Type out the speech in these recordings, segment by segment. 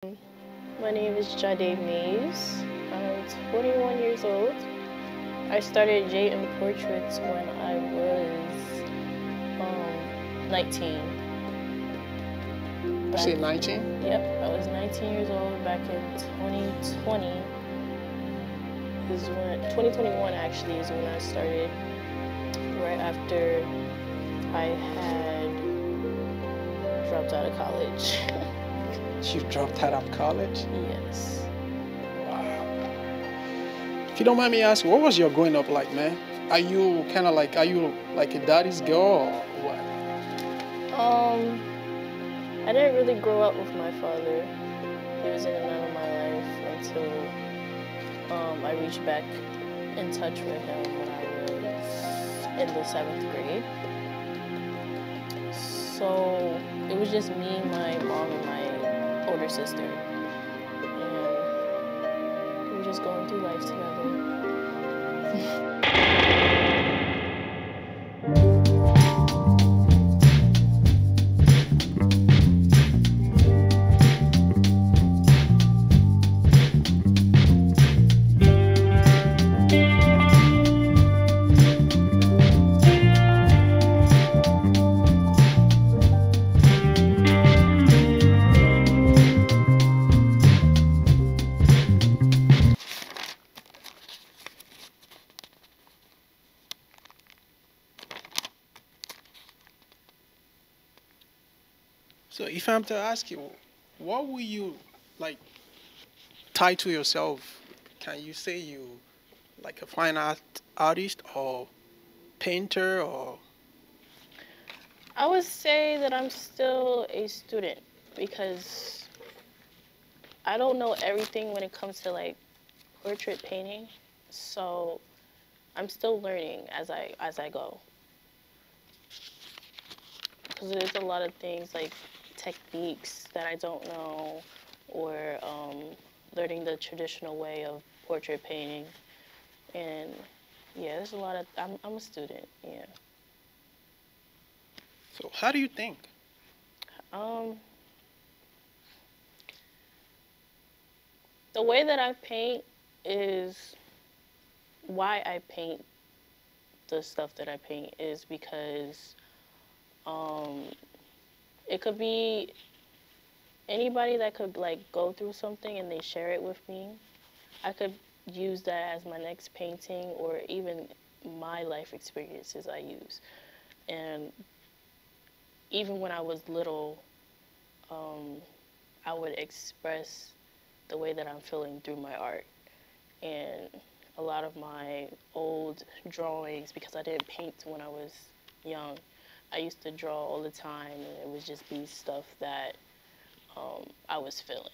My name is Jade Mays. I'm 21 years old. I started JM Portraits when I was 19. You say 19? Yep, I was 19 years old back in 2020. 2021 actually is when I started. Right after I had dropped out of college. You dropped out of college? Yes. Wow. If you don't mind me asking, what was your growing up like, man? Are you like a daddy's girl or what? I didn't really grow up with my father. He was in and out of my life until I reached back in touch with him when I was in the 7th grade. So it was just me, my mom, and my older sister. And we were just going through life together. So if I'm to ask you, what will you like title yourself? Can you say you like a fine art artist or painter or? I would say that I'm still a student because I don't know everything when it comes to like portrait painting. So I'm still learning as I go. Because there's a lot of things like techniques that I don't know, or learning the traditional way of portrait painting. And yeah, there's a lot of, I'm a student, yeah. So how do you think? Um, the way that I paint is why I paint the stuff that I paint is because um, it could be anybody that could like go through something and they share it with me. I could use that as my next painting, or even my life experiences I use. And even when I was little, I would express the way that I'm feeling through my art. And a lot of my old drawings, because I didn't paint when I was young, I used to draw all the time, and it would just be stuff that I was feeling.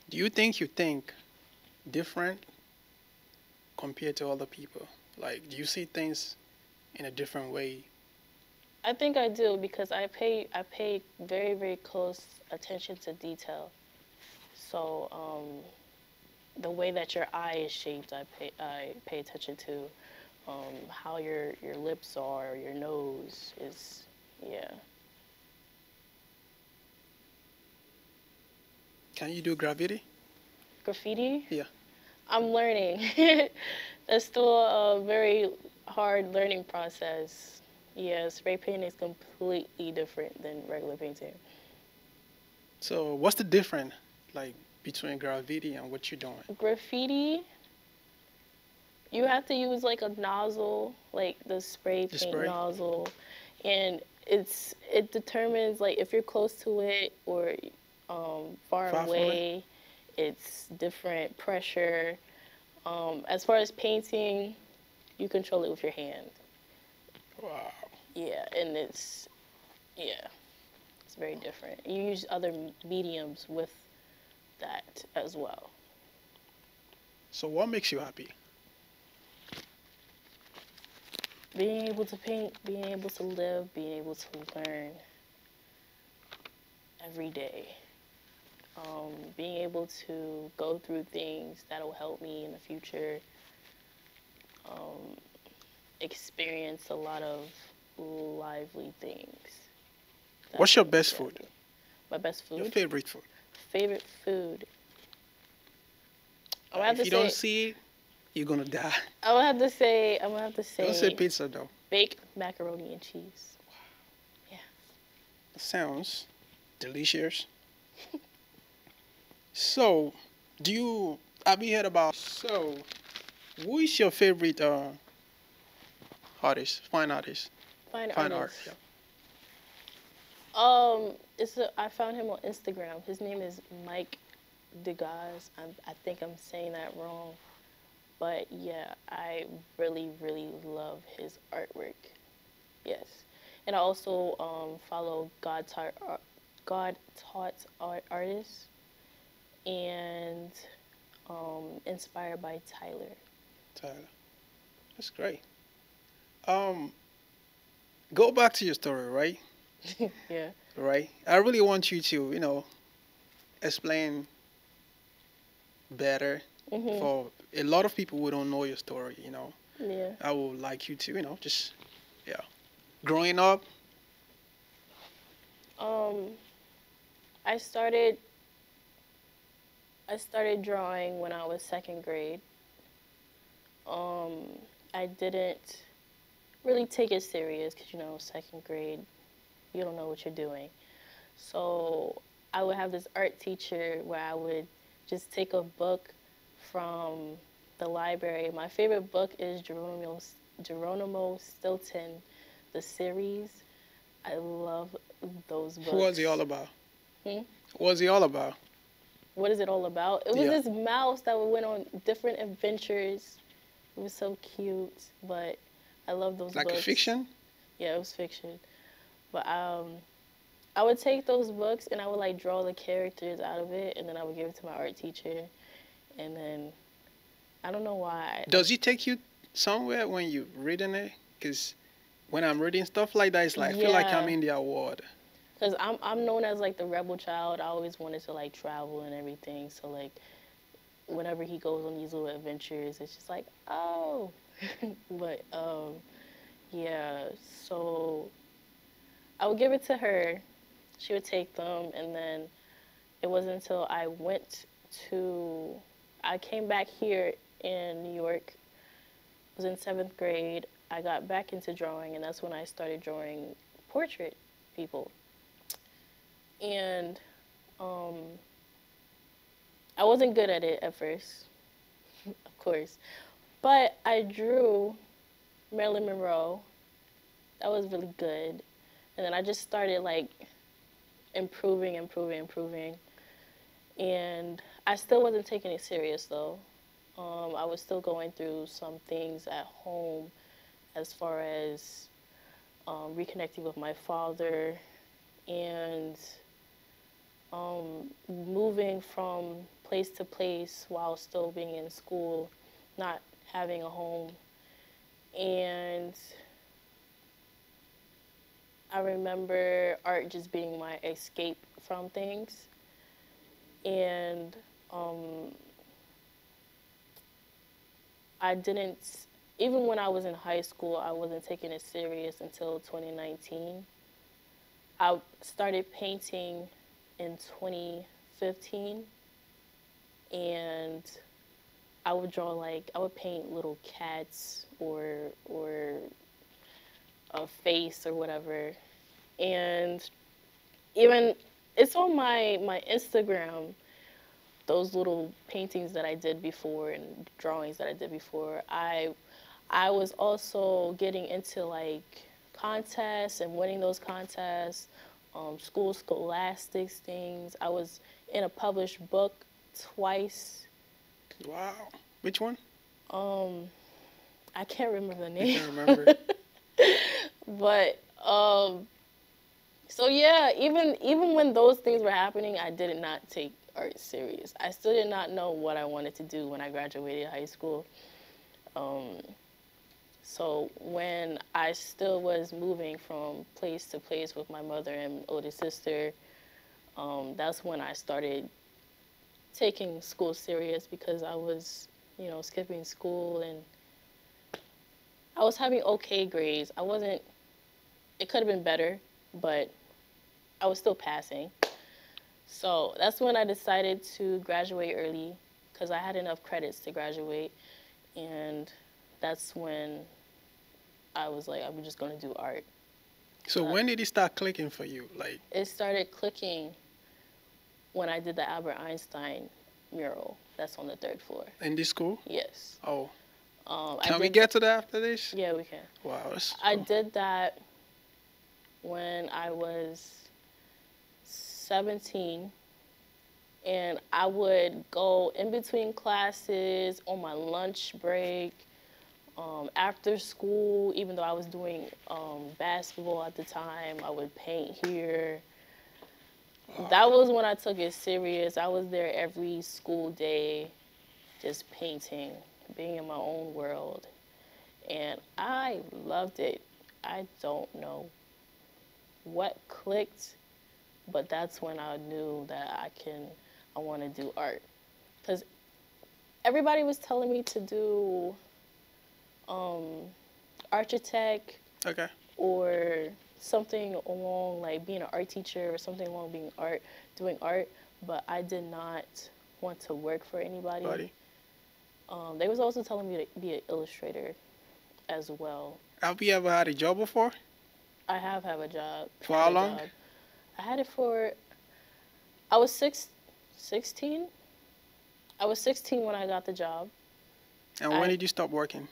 Do you think different compared to other people? Like, do you see things in a different way? I think I do because I pay very, very close attention to detail. So the way that your eye is shaped, I pay attention to how your lips are, your nose is, yeah. Can you do graffiti? Graffiti, Yeah. I'm learning. That's still a very hard learning process. Yeah, spray painting is completely different than regular painting. So what's the difference, like, between graffiti and what you're doing? Graffiti, you have to use like a nozzle, like the spray The paint spray? nozzle, and it determines like if you're close to it or far Far from it? away. It's different pressure. As far as painting, you control it with your hand. Wow. Yeah, and yeah, it's very different. You use other mediums with that as well. So what makes you happy? Being able to paint, being able to live, being able to learn every day. Being able to go through things that'll help me in the future. Um, experience a lot of lively things. What's That's your what makes best me food? happy. My best Your food? favorite food? favorite food. I'm gonna have If to you don't say. see it, you're gonna die. I'm gonna have to say. I'm gonna have to Don't say say pizza though. baked macaroni and cheese. Yeah. Sounds delicious. So, do you have you heard about? So, who is your favorite artist? Fine artist. Fine Fine art. artist. Yeah. I found him on Instagram. His name is Mike Degas. I think I'm saying that wrong, but yeah, I really, really love his artwork. Yes, and I also follow God taught artists and inspired by Tyler. Tyler. That's great. Um, go back to your story, right? Yeah. Right. I really want you to, explain better Mhm. for a lot of people who don't know your story. Yeah. I would like you to, just yeah. Growing up, Um, I started I started drawing when I was second grade. Um, I didn't really take it serious because second grade, you don't know what you're doing. So I would have this art teacher where I would just take a book from the library. My favorite book is Geronimo Stilton, the series. I love those who was he all books. about? Hmm? What was he all about? What is it all about? It was Yeah. this mouse that went on different adventures. It was so cute, but I love those Like a books. fiction? Yeah, it was fiction. But I would take those books and I would like draw the characters out of it, and then I would give it to my art teacher, and then I don't know why. Does he take you somewhere when you reading it? Because when I'm reading stuff like that, it's like I feel like I'm Yeah, in the award. because I'm known as like the rebel child. I always wanted to like travel and everything. So like whenever he goes on these little adventures, it's just like oh, but yeah. So I would give it to her. She would take them, and then it wasn't until to, I came back here in New York. I was in seventh grade. I got back into drawing, and that's when I started drawing portrait people. And um, I wasn't good at it at first, of course, but I drew Marilyn Monroe. That was really good. And then I just started like improving. And I still wasn't taking it serious though. I was still going through some things at home as far as reconnecting with my father and moving from place to place while still being in school, not having a home. And I remember art just being my escape from things. And I didn't, even when I was in high school, I wasn't taking it serious until 2019. I started painting in 2015, and I would paint little cats or a face or whatever. And even it's on my Instagram, those little paintings that I did before and drawings that I did before. I was also getting into like contests and winning those contests, school scholastics things. I was in a published book twice. Wow. Which one? Um, I can't remember the You name, can remember it. but so yeah, even when those things were happening, I did not take art serious. I still did not know what I wanted to do when I graduated high school. Um, So when I still was moving from place to place with my mother and older sister, that's when I started taking school serious because I was, skipping school and I was having okay grades. I wasn't. It could have been better, but I was still passing. So that's when I decided to graduate early because I had enough credits to graduate. And that's when I was like, I'm just going to do art. So Uh, when did it start clicking for you? Like, It started clicking when I did the Albert Einstein mural that's on the third floor. in this school? Yes. Oh, I can we did. get to that after this? Yeah, we can. Wow, that's I cool. did that when I was 17, and I would go in between classes on my lunch break, after school. Even though I was doing basketball at the time, I would paint here. That was when I took it serious. I was there every school day, just painting, being in my own world, and I loved it. I don't know what clicked, but that's when I knew that I want to do art. Because everybody was telling me to do architect Okay. or something along like being an art teacher or something along doing art, but I did not want to work for anybody. Buddy. They was also telling me to be an illustrator as well. Have you ever had a job before? I have had a job. For how long? I had it for, I was 16. I was 16 when I got the job. And when did you stop working?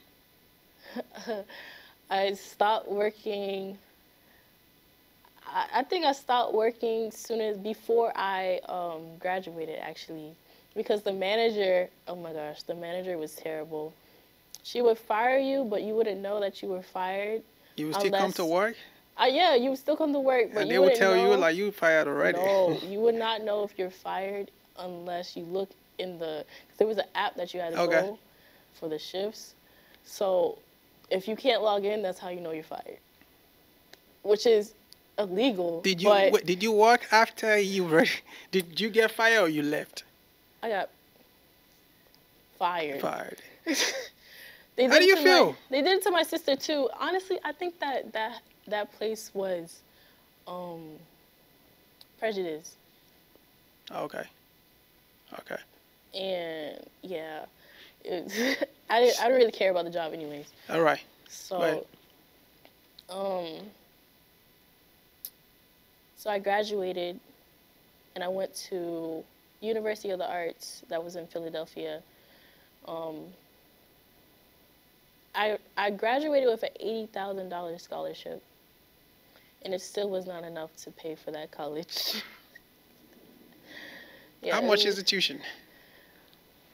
I stopped working. I think I stopped working before I graduated, actually, because the manager, oh my gosh, the manager was terrible. She would fire you, but you wouldn't know that you were fired. You would still come to work? Yeah, you would still come to work, but And you they would wouldn't tell know. you like you fired already. No, you would not know if you're fired unless you look in the. Cause there was an app that you had to go for the shifts. So if you can't log in, that's how you know you're fired, which is illegal. Did you work after you were? Did you get fired or you left? I got fired. Fired. How do you feel? They did it to my sister too. Honestly, I think that place was prejudice. Okay. Okay. And yeah, I didn't really care about the job anyways. All right. So, so I graduated, and I went to University of the Arts that was in Philadelphia. I graduated with an $80,000 scholarship, and it still was not enough to pay for that college. How much is the tuition?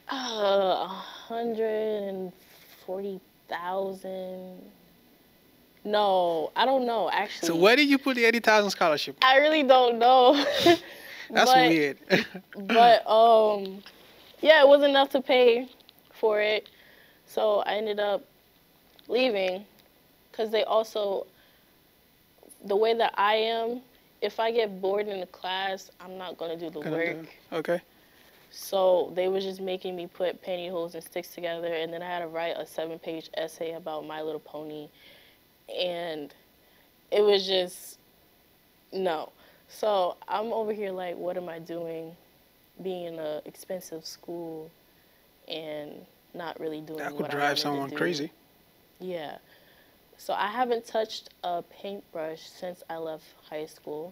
140,000. No, I don't know actually. So where did you put the 80,000 scholarship? I really don't know. That's weird. But yeah, it wasn't enough to pay for it, so I ended up leaving because they also, the way that I am, if I get bored in a class, I'm not gonna do the work. Okay. So they was just making me put pantyhose and sticks together, and then I had to write a 7-page essay about My Little Pony, and it was just no. So I'm over here like, what am I doing, being in an expensive school and not really doing that what I could drive wanted someone to do. crazy. Yeah. So I haven't touched a paintbrush since I left high school.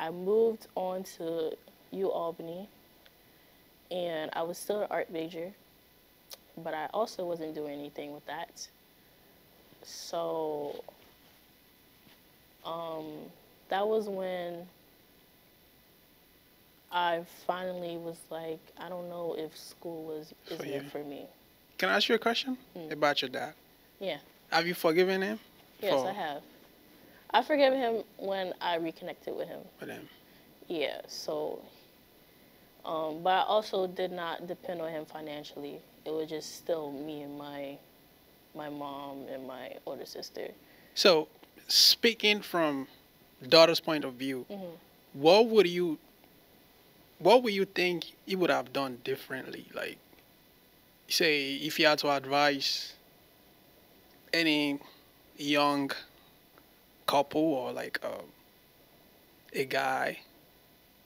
I moved on to UAlbany, and I was still an art major, but I also wasn't doing anything with that. So that was when I finally was like, I don't know if school is meant for me. Can I ask you a question about your dad? Yeah. Have you forgiven him? Yes, I have. I forgave him when I reconnected with him. With him? Yeah, so, but I also did not depend on him financially. It was just still me and my mom and my older sister. So, speaking from daughter's point of view, what would you think you would have done differently? Like, say, if you had to advise any young couple or like a guy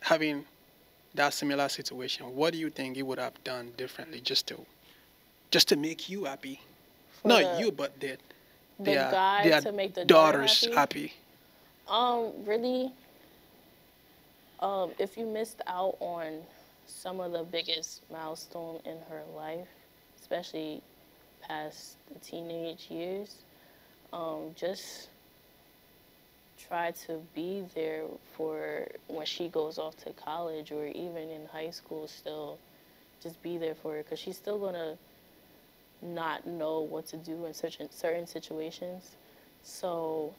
having that similar situation, what do you think he would have done differently just to make you happy? For Not you, but the guy their to make the daughter daughters happy. Really, if you missed out on some of the biggest milestone in her life, especially past the teenage years, just try to be there for when she goes off to college or even in high school still. Just be there for her because she's still going to not know what to do in certain situations. So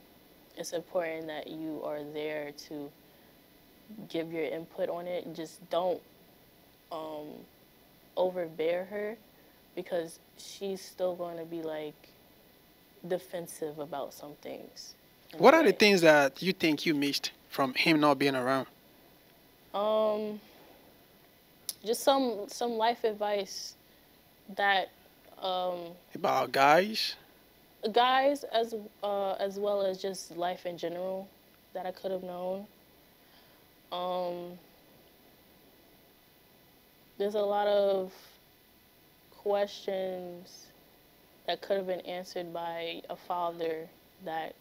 it's important that you are there to give your input on it. Just don't overbear her because she's still going to be like defensive about some things. What are the things that you think you missed from him not being around? Just some life advice that About guys? guys as well as just life in general that I could have known. There's a lot of questions that could have been answered by a father that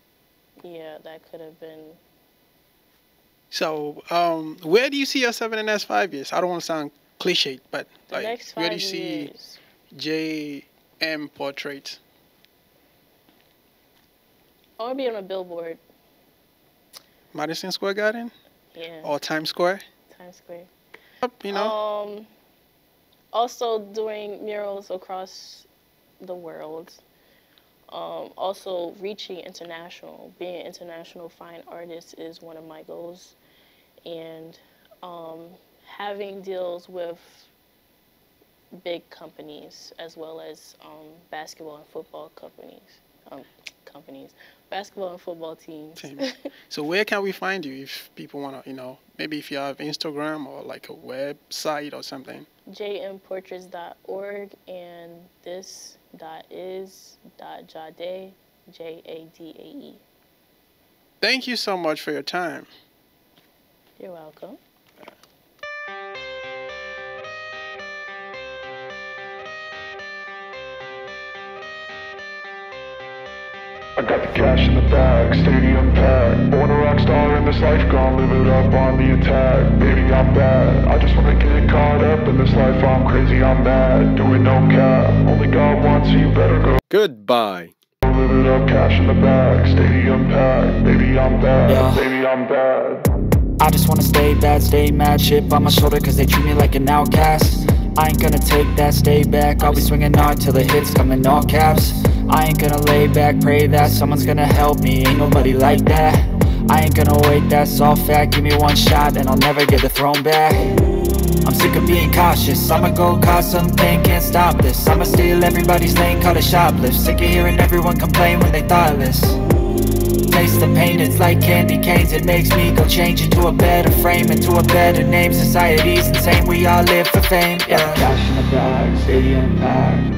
could have been. So, where do you see yourself in the next 5 years? I don't want to sound cliched, but The like, next where do 5 you see years. JM portrait? I want to be on a billboard. Madison Square Garden Yeah. or Times Square? Times Square. You know? Also doing murals across the world. Also reaching international. Being an international fine artist is one of my goals. And having deals with big companies as well as basketball and football basketball and football teams. So where can we find you if people want to, maybe if you have Instagram or like a website or something? jmportraits.org and this.is.jade, Jadae. Thank you so much for your time. You're welcome. I got the cash in the bag, stadium packed. Born a rock star in this life, gon' live it up on the attack. Baby, I'm bad, I just wanna get caught up in this life. I'm crazy, I'm mad, doing no cap. Only God wants you, better go. Goodbye. Live it up, cash in the bag, stadium packed. Baby, I'm bad, Yeah. baby, I'm bad. I just wanna stay bad, stay mad. Chip on my shoulder cause they treat me like an outcast. I ain't gonna take that, stay back. I'll be swinging hard till the hits come in all caps. I ain't gonna lay back, pray that someone's gonna help me. Ain't nobody like that. I ain't gonna wait, that's all fact. Give me one shot and I'll never get the throne back. I'm sick of being cautious. I'ma go cause something, can't stop this. I'ma steal everybody's lane, call it shoplift. Sick of hearing everyone complain when they thoughtless. Taste the pain, it's like candy canes. It makes me go change into a better frame, into a better name. Society's insane, we all live for fame, yeah. Cash in the bag, stadium packed.